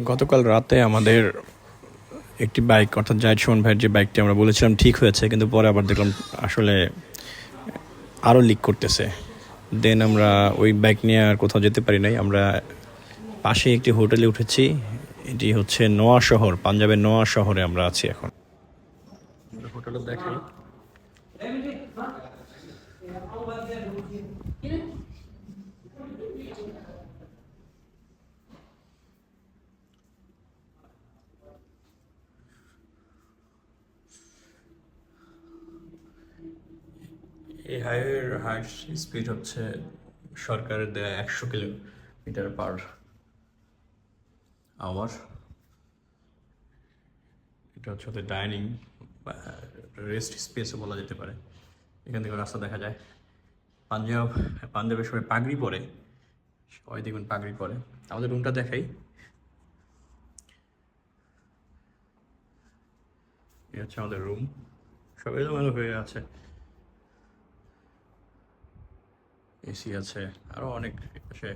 গতকাল রাতে আমাদের একটি বাইক অর্থাৎ জাহিদ সুমন ভাইয়ের যে বাইকটি আমরা বলেছিলাম ঠিক হয়েছে, কিন্তু পরে আবার দেখলাম আসলে আরও লিক করতেছে। দেন আমরা ওই বাইক নিয়ে আর কোথাও যেতে পারি নাই। আমরা পাশে একটি হোটেলে উঠেছি। এটি হচ্ছে নোয়া শহর, পাঞ্জাবের নোয়া শহরে আমরা আছি এখন। হোটেলে দেখাই, এই হাইওয়ের হাইট স্পিড হচ্ছে সরকারের দেয়া 100 কিলোমিটার/আওয়ার। এটা হচ্ছে ওদের ডাইনিং বা রেস্ট স্পেসও বলা যেতে পারে। এখান থেকে রাস্তা দেখা যায়। পাঞ্জাবের সবাই পাগড়ি পরে, সবাই দেখবেন পাগড়ি পরে। আমাদের রুমটা দেখাই, এই হচ্ছে আমাদের রুম। সব এলোমেলো হয়ে আছে, এসি আছে, আরও অনেক পাশে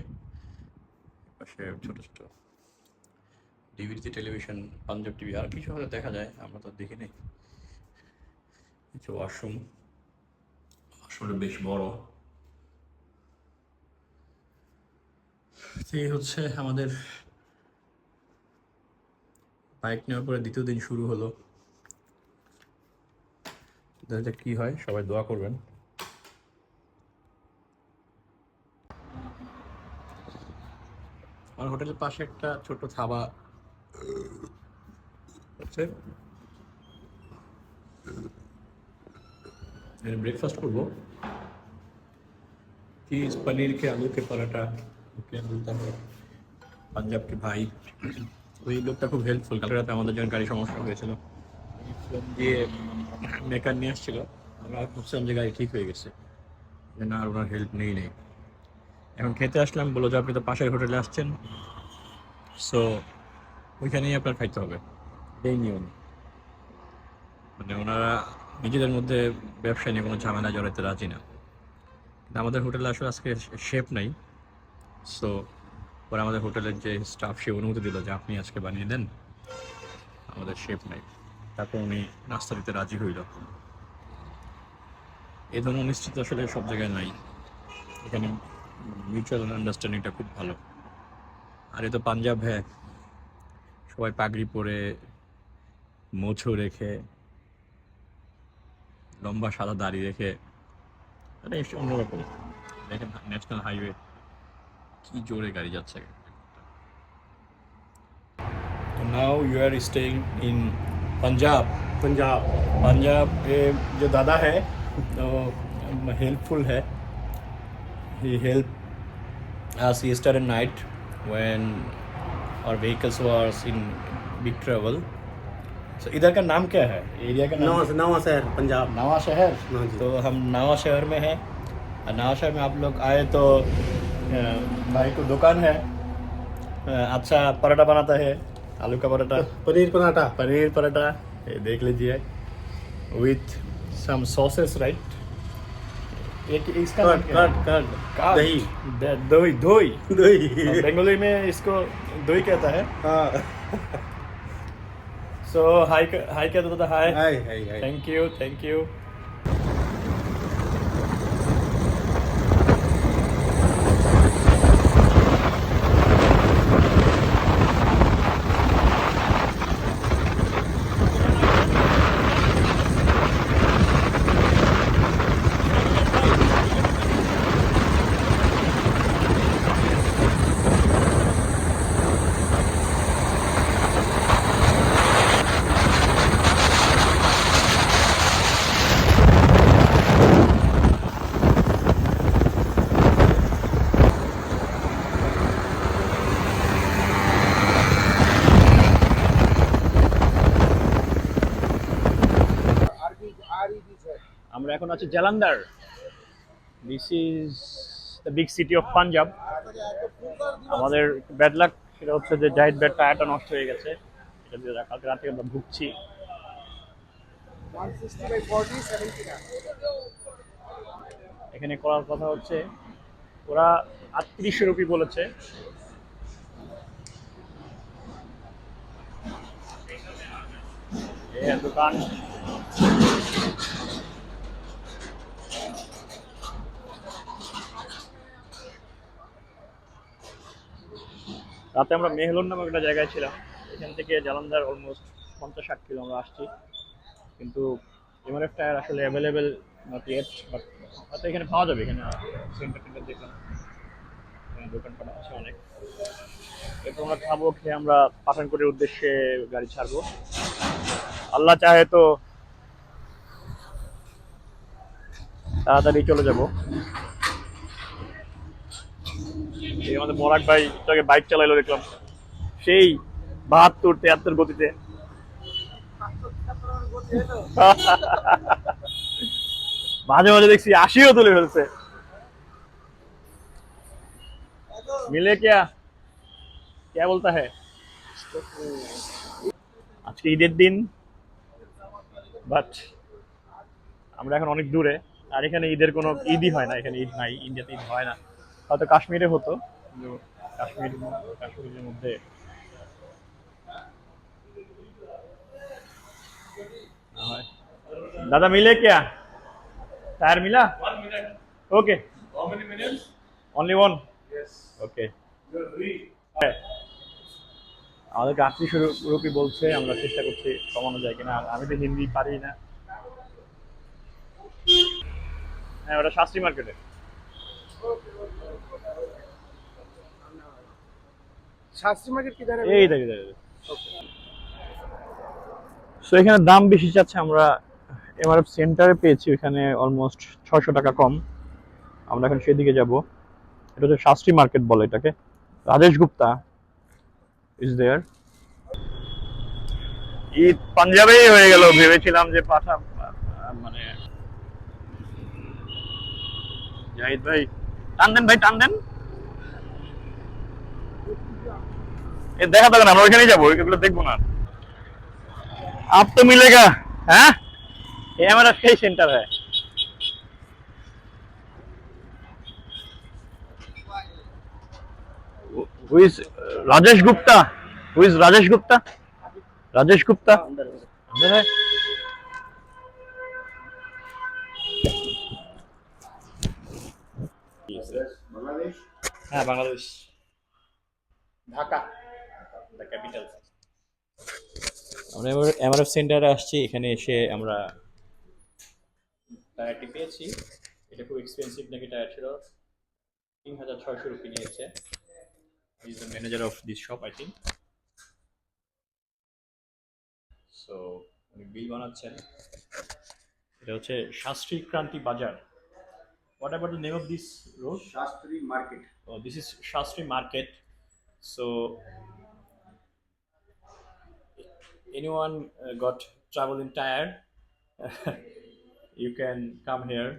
পাশে ছোটো ছোটো ডিভিডিতে টেলিভিশন, পাঞ্জাব টিভি, আর কিছু হয়তো দেখা যায়, আমরা তো দেখিনি। কিছু ওয়াশরুম, ওয়াশরুমটা বেশ বড়। এই হচ্ছে আমাদের বাইক নেওয়ার পরে দ্বিতীয় দিন শুরু হলো। দেখা যাক কী হয়, সবাই দোয়া করবেন। আমার হোটেলের পাশে একটা ছোট ধাবা আছে, ব্রেকফাস্ট করবো। चीज़ पनीर के आलू के पराठा क्या मिलता है। পাঞ্জাব কি ভাই, ওই লোকটা খুব হেল্পফুল। কাল রাতে আমাদের যখন গাড়ি সমস্যা হয়েছিল, ফোন দিয়ে মেকার নিয়ে আসছিল, আমরা ভাবছিলাম যে গাড়ি ঠিক হয়ে গেছে, যে না আর ওনার হেল্প নেই। এখন খেতে আসলাম, বললো যে আপনি তো পাশের হোটেলে আসছেন, সো ওইখানেই আপনার খাইতে হবে, এই নিয়ম। মানে ওনারা নিজেদের মধ্যে ব্যবসা নিয়ে কোনো ঝামেলা জড়াইতে রাজি না। কিন্তু আমাদের হোটেলে আসলে আজকে শেফ নাই, সো পরে আমাদের হোটেলের যে স্টাফ, সে অনুমতি দিল যে আপনি আজকে বানিয়ে দেন, আমাদের শেফ নাই। তারপর উনি নাস্তা দিতে রাজি হইল। এই ধরনের অনিশ্চিত আসলে সব জায়গায় নাই, এখানে মিউচুয়াল আন্ডারস্ট্যান্ডিংটা খুব ভালো। আর এ তো পাঞ্জাব, হ্যাঁ, সবাই পাগড়ি পরে, মোছো রেখে, লম্বা সাদা দাড়ি রেখে, মানে অন্যরকম। দেখেন ন্যাশনাল হাইওয়ে কি জোরে গাড়ি যাচ্ছে। Now you are staying in Punjab. Punjab. Punjab ये जो दादा है तो हेल्पफुल है। He help us yesterday night when our vehicles was in big trouble. So इधर का नाम क्या है, एरिया का नाम? नवा शहर, पंजाब। नवा शहर। हाँ जी। तो हम नवा शहर में हैं, और नवा शहर में आप लोग आए तो भाई को दुकान है, अच्छा पराठा बनाता है, आलू का पराठा, पनीर पराठा। पनीर पराठा, ये देख लीजिए, विथ सम सॉसेस, राइट। एक इसका नाम क्या है? कर्ड। कर्ड। दही। दही दही दही। बंगाली में इसको दही कहता है। हाँ। सो हाय हाय कहता था, हाय। हाय हाय हाय। Thank you. আমরা এখন আছি Jalandhar. This is the big city of Punjab. আমাদের ব্যাড লাক সেটা হচ্ছে যে জাহিদ ব্যাড টায়ারটা নষ্ট হয়ে গেছে, এটা দিয়ে কালকে রাতে আমরা ভুগছি। এখানে করার কথা হচ্ছে, ওরা 3800 রুপি বলেছে, ये है दुकान। রাতে আমরা মেহলন নামক একটা জায়গায় ছিলাম, এখান থেকে জালান্ধার অলমোস্ট 50-60 কিলো আমরা আসছি, কিন্তু এমআরএফ টায়ার আসলে অ্যাভেলেবেল নট ইয়েট, বাট হয়তো এখানে পাওয়া যাবে। এখানে সেন্টার টেন্টার দেখলাম, এখানে দোকানপাট আছে অনেক। এরপর আমরা খাবো, খেয়ে আমরা পাঠানকোটের উদ্দেশ্যে গাড়ি ছাড়বো। আল্লাহ চাহে তো তাড়াতাড়ি চলে যাব। এই আমাদের মরাক ভাই তাকে বাইক চালাইলো দেখলাম, সেই 72-73 গতিতে। মাঝে মাঝে দেখছি 80ও তুলে ফেলছে। মিলে क्या क्या बोलता है? আজকে ঈদের দিন, বাট আমরা এখন অনেক দূরে, আর এখানে ঈদের কোনো ঈদই হয় না। এখানে ঈদ নাই, ইন্ডিয়াতে ঈদ হয় না। হয়তো কাশ্মীরে হতো, কিন্তু কাশ্মীরের মধ্যে হয়। দাদা মিলে क्या टायर मिला? 1 minute. Okay. How many minutes? Only one. Yes. Okay. আমাদের কাছে রুপি বলছে, আমরা চেষ্টা করছি কমানো যায় কিনা। আর আমি তো হিন্দি পারি না। হ্যাঁ, ওটা শাস্ত্রী মার্কেটে। शास्त्री मार्केट किधर है? এই দেখে সো এখানে দাম বেশি চাচ্ছে। আমরা এমআরএফ সেন্টারে পেয়েছি, ওখানে অলমোস্ট 600 টাকা কম। আমরা এখন সেদিকে যাব। এটা হচ্ছে শাস্ত্রী মার্কেট বলে এটাকে। Rajesh Gupta is there. ঈদ পাঞ্জাবেই হয়ে গেল, ভেবেছিলাম যে মানে জাহিদ ভাই টান দেন, ভাই টান দেন। এ দেখা যাবে না, আমরা ওইখানেই যাবো, ওইগুলো দেখবো না। आप तो मिलेगा, हाँ? ये हमारा सही सेंटर है। Who is Rajesh Gupta? Who is Rajesh Gupta? Rajesh Gupta अंदर है। बांग्लादेश, हाँ बांग्लादेश, ढाका, the capital। আমরা এমআরএফ সেন্টারে আসছি। এখানে এসে আমরা টায়ারটি পেয়েছি। এটা খুব এক্সপেন্সিভ নাকি টায়ার ছিল, 3600 রুপি নিয়েছে। Is the manager of this shop I think. So উনি বিল বানাচ্ছেন। এটা হচ্ছে শাস্ত্রী ক্রান্তি বাজার। What about the name of this road? Shastri market. Oh, this is Shastri Market. So, anyone got trouble in tire, you can come here.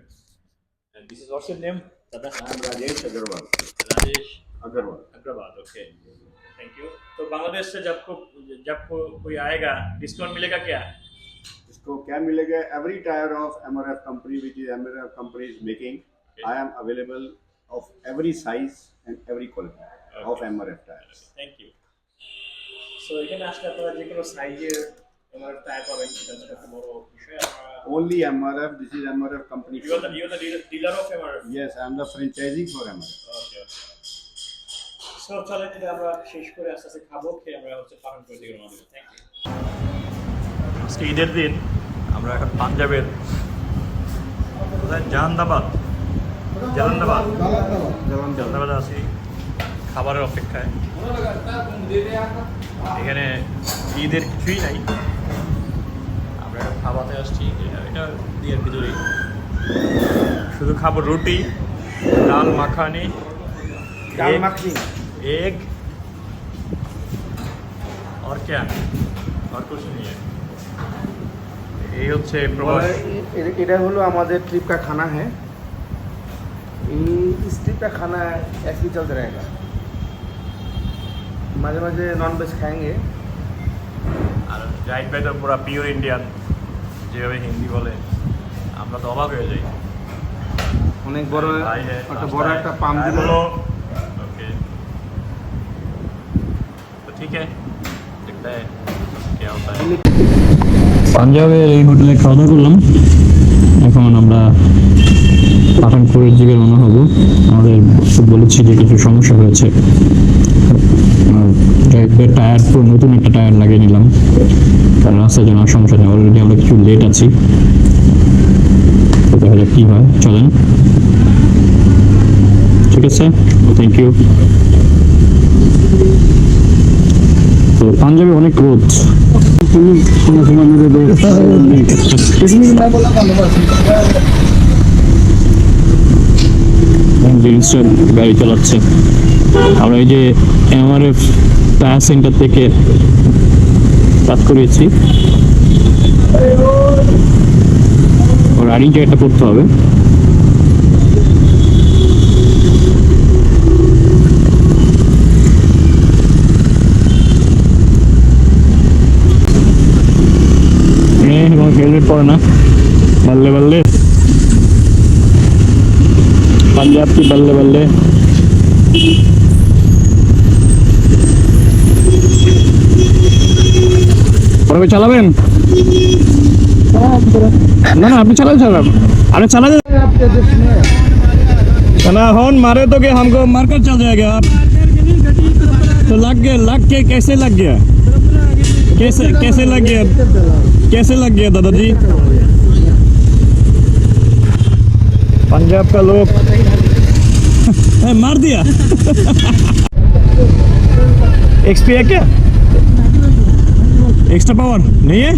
And this is what's your name? Dada? I'm Rajesh Agarwal। Rajesh Agarwal. Agrawal. Okay. Thank you. तो बांग्लादेश से जब कोई आएगा, discount मिलेगा क्या? इसको क्या मिलेगा? Every tyre of MRF company which is MRF company is making, I am available of every size and every quality of MRF tires। Thank you. So এখানে আসলে আপনারা যে কোনো সাইজের এমআরএফ টায়ার পাবেন, সেটা হচ্ছে একটা বড় বিষয়। Only MRF, this is MRF company। You're the dealer of MRF? Yes, I am the franchisee for MRF। Okay. So চলে তাহলে আমরা শেষ করে আস্তে আস্তে খাবো, খেয়ে আমরা হচ্ছে পাঠানকোট দিকে রওনা দেব। Thank you. আজকে ঈদের দিন, আমরা এখন পাঞ্জাবের জালান্দাবাদ আছি খাবারের অপেক্ষায়। এখানে ঈদের কিছুই নাই, আমরা খাওয়াতে আসছি। এটা দিয়ের ভিতরেই শুধু খাবো রুটি, ডাল মাখানি, एग और क्या, और कुछ नहीं है। ये হচ্ছে এটা হলো আমাদের ट्रिप का खाना है। इस ट्रिप का खाना ऐसे ही चलता रहेगा, माझे माझे नॉन वेज खाएंगे। আর জাহিদ ভাই তো পুরো পিওর ইন্ডিয়ান, যেভাবে হিন্দি বলে আমরা তো অবাক হয়ে যাই। অনেক বড় একটা বড় একটা পাম দিল। ओके तो ठीक है, देखते हैं क्या होता है। পাঞ্জাবের এই হোটেলে খাওয়া দাওয়া করলাম। এখন আমরা পাঠানপুরের দিকে রওনা হবো। আমাদের বলেছি যে কিছু সমস্যা হয়েছে, টায়ার পুরো নতুন একটা টায়ার লাগিয়ে নিলাম, কারণ রাস্তার জন্য আর সমস্যা নেই। অলরেডি আমরা কিছু লেট আছি, তো দেখা যাক কী হয়। চলেন, ঠিক আছে, থ্যাংক ইউ। তো পাঞ্জাবে অনেক রোদ, গাড়ি চালাচ্ছে। আমরা এই যে MRF টায়ার সেন্টার থেকে কাজ করেছি, রানিং জায়গাটা করতে হবে। हेलमेट पड़े ना, बल्ले बल्ले पंजाब की बल्ले बल्ले। পরে চালাবেন না? না আপনি চালাতে চালাবেন, अरे चला ना हॉर्न मारे तो कि हमको मारकर चल जाएगा आप। तो लग के कैसे लग गया, कैसे लग गया, कैसे लग गया दादाजी? पंजाब का लोग मार दिया। एक्सपी है क्या? एक्स्ट्रा पावर नहीं है?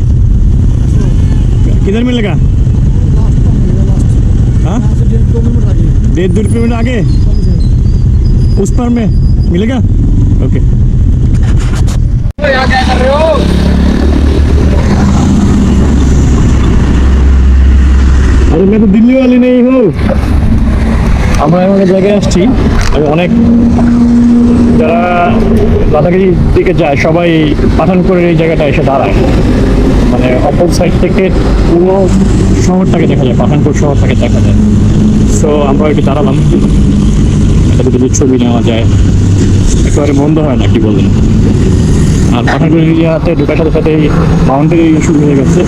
किधर मिलेगा? हाँ 1.5 किलोमीटर आगे उस पर में मिलेगा। ओके क्या कर रहे हो? अरे मैं तो दिल्ली वाली नहीं हूँ। আমরা এমন একটা জায়গায় আসছি, অনেক যারা লাদাখের দিকে যায় সবাই পাঠানপুরের এই জায়গাটা এসে দাঁড়ায়, মানে অপর সাইড থেকে পুরো শহরটাকে দেখা যায়, পাঠানপুর শহরটাকে দেখা যায়। সো আমরা একটু দাঁড়ালাম, একটা দুটো ছবি নেওয়া যায়, একেবারে মন্দ হয় না, কি বললেন? আর পাঠানপুর এরিয়াতে ঢোকার সাথে সাথে মাউন্টেন এরিয়া শুরু হয়ে গেছে।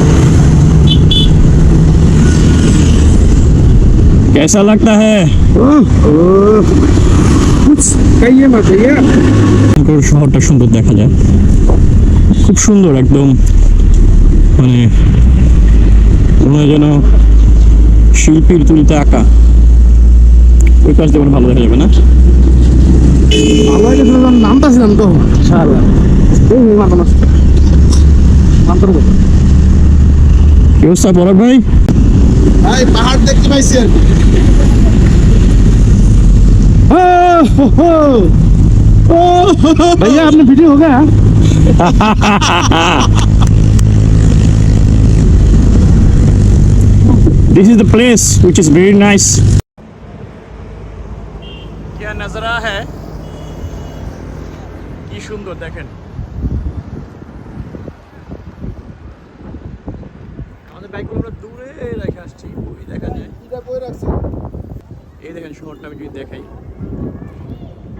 कैसा लगता है? শহরটা সুন্দর দেখা যায়, খুব সুন্দর একদম, মানে মনে হয় যেন শিল্পীর তুলিতে আঁকা। ওই পাশ দিয়ে ভালো দেখা যাবে না? নামতাছিলাম তো কি অবস্থা পরাগ ভাই? ভাই পাহাড় দেখতে পাইছি আর কি। भैया आपने वीडियो हो गया? This is the place which is very nice. क्या नज़ारा है, কি সুন্দর দেখেন। আমাদের বাইকগুলো আমরা দূরে রেখে আসছি, ওই দেখা যায়। এটা কই রাখছি? এই দেখেন শহরটা আমি যদি দেখাই,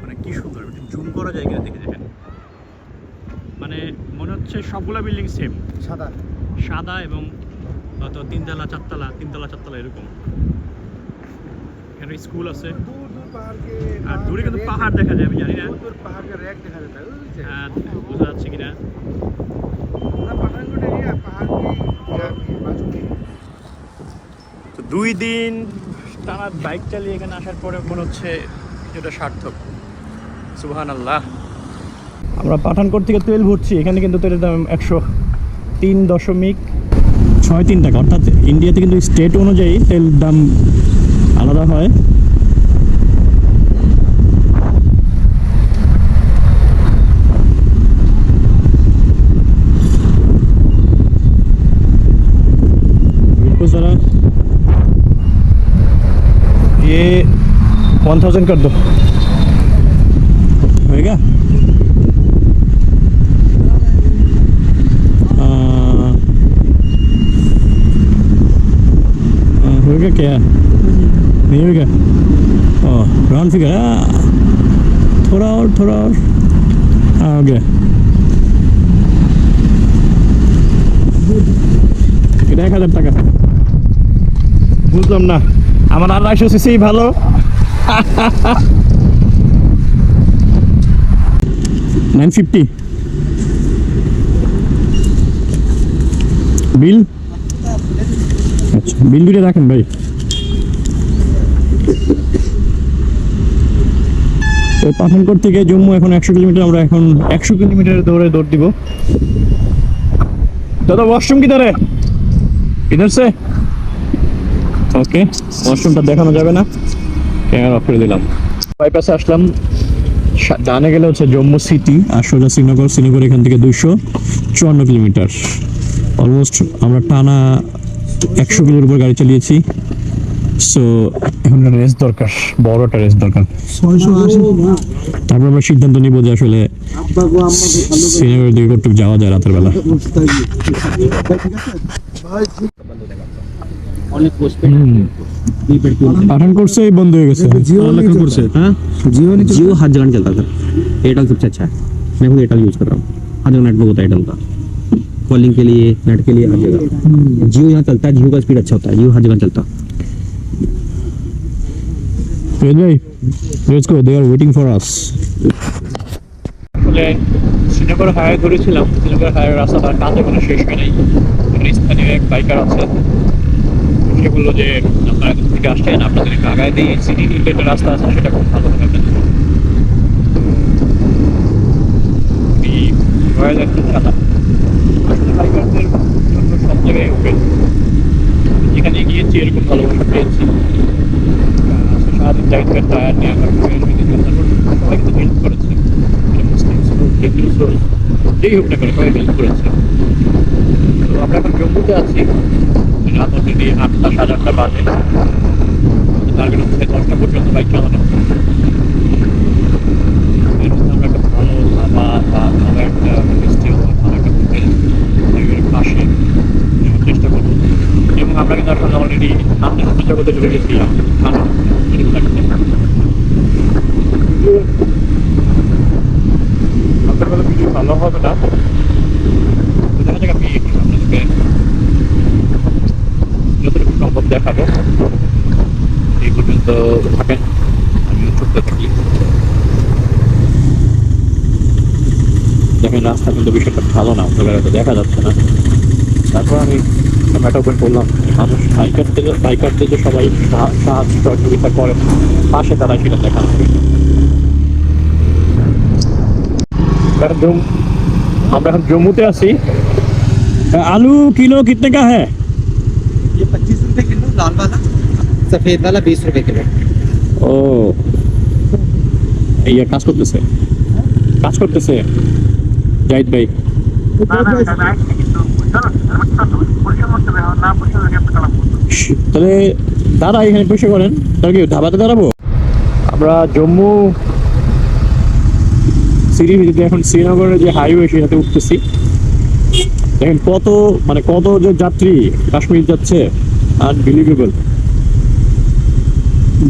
মানে কি সুন্দর, জুম করা যায় কিনা দেখে দেখেন। মানে মনে হচ্ছে সবগুলা বিল্ডিং সেম, সাদা সাদা এবং হয়তো 3 তলা 4 তলা 3 তলা 4 তলা এরকম। এখানে স্কুল আছে, দূর দূর পাহাড়কে, আর দূরে কিন্তু পাহাড় দেখা যায়, আমি জানি না দূর পাহাড়কে র‍্যাক দেখা যায়, বুঝছেন? হ্যাঁ বোঝা যাচ্ছে কিনা। পুরো পাঠানকোট এরিয়া পাহাড় কি বাজু কি। তো 2 দিন টানা বাইক চালিয়ে এখানে আসার পরে মনে হচ্ছে কিছুটা সার্থক। সুবহানাল্লাহ। আমরা পাঠানকোট থেকে তেল ভরছি, এখানে কিন্তু তেলের দাম 103.63 টাকা। অর্থাৎ ইন্ডিয়াতে কিন্তু স্টেট অনুযায়ী তেল দাম আলাদা হয়। ये 1000 कर दो, होएगा? होएगा क्या? नहीं होएगा? राउंड फिगर, थोड़ा और हाँ हो गया। 1000 টাকা। বুঝলাম না, আমার 250 সিসি ভালো। $950 বিল। আচ্ছা, বিল দুটো রাখেন ভাই। তো পাঠানকোট থেকে জম্মু এখন 100 কিলোমিটার, আমরা এখন 100 কিলোমিটার দৌড় দিব। দাদা ওয়াশরুম কিধার है? इधर से ওকে, ওয়াশরুমটা দেখানো যাবে না, ক্যামেরা অফ করে দিলাম। বাইপাসে আসলাম, ডানে গেলে হচ্ছে জম্মু সিটি আর সোজা শ্রীনগর। শ্রীনগর এখান থেকে 254 কিলোমিটার, অলমোস্ট আমরা টানা 100 কিলোর উপর গাড়ি চালিয়েছি। সো এখন রেস্ট দরকার, বড় একটা রেস্ট দরকার। তারপর আমরা সিদ্ধান্ত নিব যে আসলে শ্রীনগরের দিকে কতটুকু যাওয়া যায় রাতের বেলা। পাঠানकोट से ही बंद हो गया लखनपुर से। हाँ, जियो हर जगह चलता था। एयरटेल सबसे अच्छा है, मैं खुद एयरटेल यूज कर रहा हूँ। हर जगह नेटवर्क होता है एयरटेल का, कॉलिंग के लिए, नेट के लिए, हर जगह। जियो यहाँ चलता है, जियो का स्पीड अच्छा होता है, जियो हर जगह चलता है। let's go, they are waiting for us। আসলে শ্রীনগর হাইওয়ে ধরেছিলাম, শ্রীনগর হাইওয়ে রাস্তাটা কাজে কোনো শেষ হয় নাই। স্থানীয় এক বাইকার আছে, সে বললো যে আপনারা এখান থেকে আসছেন, আপনাদের একটু আগায় দিয়ে সিটি রিলেটেড রাস্তা আছে, সেটা খুব ভালো হবে আপনাদের। রয়্যাল এনফিল্ড চালা আসলে বাইকারদের জন্য সব জায়গায় ওপেন। যেখানে গিয়েছি এরকম ভালোভাবে পেয়েছি। সারাদিন জায়গায় টায়ার নিয়ে আমরা সবাই কিন্তু হেল্প করেছে, যেই হোক না করে সবাই হেল্প করেছে। তো আমরা এখন জম্মুতে আছি, রাত অলরেডি 8টা 8:30 বাজে। টার্গেট হচ্ছে 10টা পর্যন্ত বাইক চালানো। এর মধ্যে আমরা একটা ভালো ধাবা বা ভালো একটা রেস্টুরেন্ট, ভালো একটা হোটেল পাশে নেওয়ার চেষ্টা করবো। এবং আমরা কিন্তু আসলে অলরেডি আমাদের নতুন জগতে ঢুকে গেছিলাম। ভালো ভিডিও ভালো হবে না, দেখা যাক। আমি আপনাদেরকে যতটুকু সম্ভব দেখাবো। এই পর্যন্ত থাকেন, আমিও ছুটতে থাকি। দেখেন রাস্তা কিন্তু বিষয়টা ভালো না, তো দেখা যাচ্ছে না। তারপর আমি ক্যামেরাটা ওপেন করলাম। মানুষ বাইকারদের যে সবাই সাহায্য সহযোগিতা করে পাশে, তারা সেটা দেখানো। আমরা এখন জম্মুতে আছি। आलू किलो कितने का है? ये 25 रुपए किलो लाल वाला, सफेद वाला 20 रुपए किलो। ও এই কাজ করতেছে জাহিদ ভাই। তাহলে দাদা এখানে পয়সা করেন, তাহলে কি ধাবাতে দাঁড়াবো? আমরা জম্মু সিটি ভিত্তিতে এখন শ্রীনগরের যে হাইওয়ে সেটাতে উঠতেছি। দেখেন কত যে যাত্রী কাশ্মীর যাচ্ছে, আনবিলিভেবল।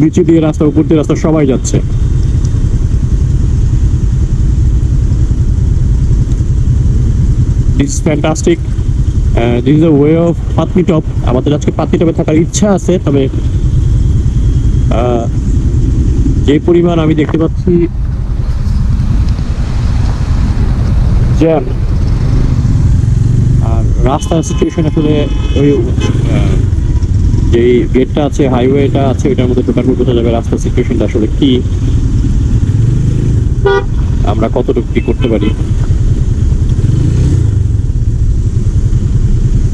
নিচে দিয়ে রাস্তা, উপর দিয়ে রাস্তা, সবাই যাচ্ছে। This is fantastic. This is the way of Patnitop. আমাদের আজকে পাতনিটপে থাকার ইচ্ছা আছে, তবে যে পরিমাণ আমি দেখতে পাচ্ছি জ্যাম আর রাস্তার সিচুয়েশন, আসলে ওই যে গেটটা আছে, হাইওয়েটা আছে, ওইটার মধ্যে ঢোকার পর বোঝা যাবে রাস্তার সিচুয়েশনটা আসলে কি, আমরা কতটুকু কি করতে পারি।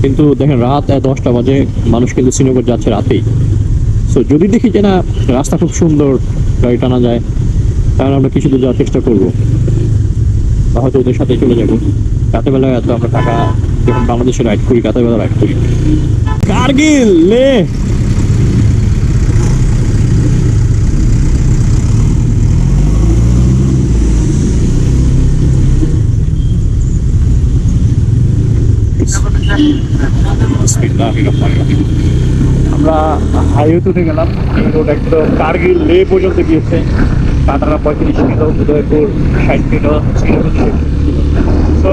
কিন্তু দেখেন রাত 10টা বাজে, মানুষ কিন্তু শ্রীনগর যাচ্ছে রাতেই। সো যদি দেখি যে না রাস্তা খুব সুন্দর, গাড়ি টানা যায়, তাহলে আমরা কিছু দূর যাওয়ার চেষ্টা করবো, বা হয়তো ওদের সাথে চলে যাবো। রাতের বেলায় এত আমরা টাকা যখন বাংলাদেশে রাইড করি, রাতের বেলা রাইড করি। কার্গিল লে আমরা হাইওয়ে উঠে গেলাম। এই রোড একদম কার্গিল লে পর্যন্ত গিয়েছে। কাটানা 35 কিলো, উদয়পুর 60 কিলো, তো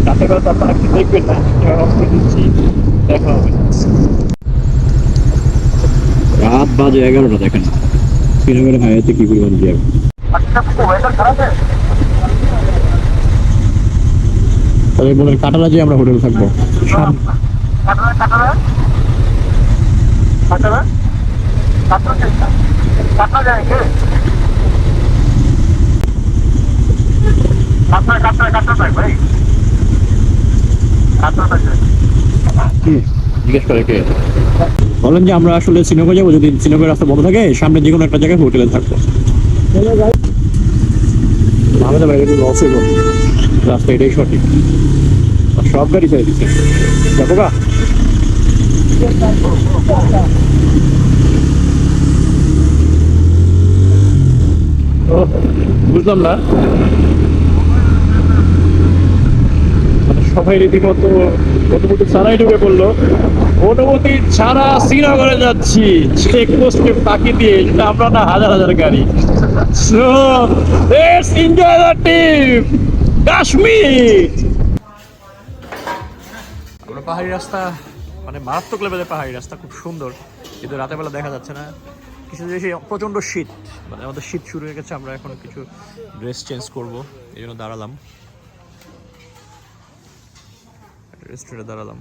রাতের বেলা তো আপনারা কি দেখবেন না, দিচ্ছি দেখা হবে। রাত বাজে 11টা, দেখেন শ্রীনগরের হাইওয়েতে কি পরিমাণ জ্যাম। তাহলে বলেন কাটালা যে আমরা হোটেলে থাকবো জিজ্ঞেস করে কে? বলেন যে আমরা আসলে শ্রীনগর যাবো, যদি শ্রীনগর রাস্তা বন্ধ থাকে সামনে যে কোনো একটা জায়গায় হোটেলে থাকবো। আমাদের বাইরে লস হইব, রাস্তা এটাই সঠিক, আর সব গাড়ি ছেড়ে দিচ্ছে। দেখো গা বুঝলাম না, মানে সবাই রীতিমতো অনুমতি ছাড়াই ঢুকে পড়লো। অনুমতি ছাড়া শ্রীনগরে যাচ্ছি চেকপোস্টে ফাঁকি দিয়ে, এটা আমরা না হাজার হাজার গাড়ি। So let's enjoy the trip Kashmir. আমরা পাহাড়ি রাস্তা, মানে মারাত্মক লেভেলের পাহাড়ি রাস্তা, খুব সুন্দর, কিন্তু রাতের বেলা দেখা যাচ্ছে না। কিছু দেশে প্রচণ্ড শীত, মানে আমাদের শীত শুরু হয়ে গেছে। আমরা এখন কিছু ড্রেস চেঞ্জ করবো, এই জন্য দাঁড়ালাম, রেস্টুরেন্টে দাঁড়ালাম।